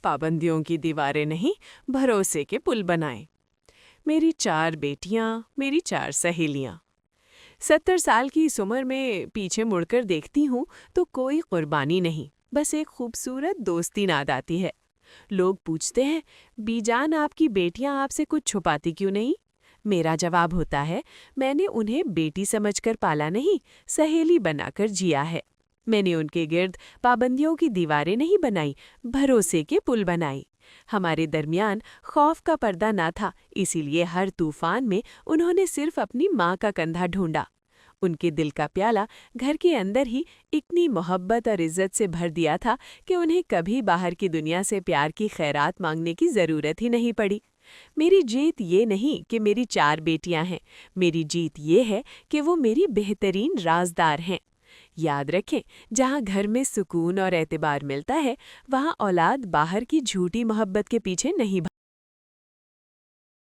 پابندیوں کی دیواریں نہیں، بھروسے کے پل بنائیں۔ میری 4 بیٹیاں، میری 4 سہیلیاں۔ 70 سال کی اس عمر میں پیچھے مڑ کر دیکھتی ہوں تو کوئی قربانی نہیں، بس ایک خوبصورت دوستی ناد آتی ہے۔ لوگ پوچھتے ہیں، بی جان آپ کی بیٹیاں آپ سے کچھ چھپاتی کیوں نہیں؟ میرا جواب ہوتا ہے، میں نے انہیں بیٹی سمجھ کر پالا نہیں، سہیلی بنا کر جیا ہے۔ میں نے ان کے گرد پابندیوں کی دیواریں نہیں بنائی، بھروسے کے پل بنائی۔ ہمارے درمیان خوف کا پردہ نہ تھا، اسی لیے ہر طوفان میں انہوں نے صرف اپنی ماں کا کندھا ڈھونڈا۔ ان کے دل کا پیالہ گھر کے اندر ہی اتنی محبت اور عزت سے بھر دیا تھا کہ انہیں کبھی باہر کی دنیا سے پیار کی خیرات مانگنے کی ضرورت ہی نہیں پڑی۔ میری جیت یہ نہیں کہ میری 4 بیٹیاں ہیں، میری جیت یہ ہے کہ وہ میری بہترین رازدار ہیں۔ یاد رکھیں، جہاں گھر میں سکون اور اعتبار ملتا ہے، وہاں اولاد باہر کی جھوٹی محبت کے پیچھے نہیں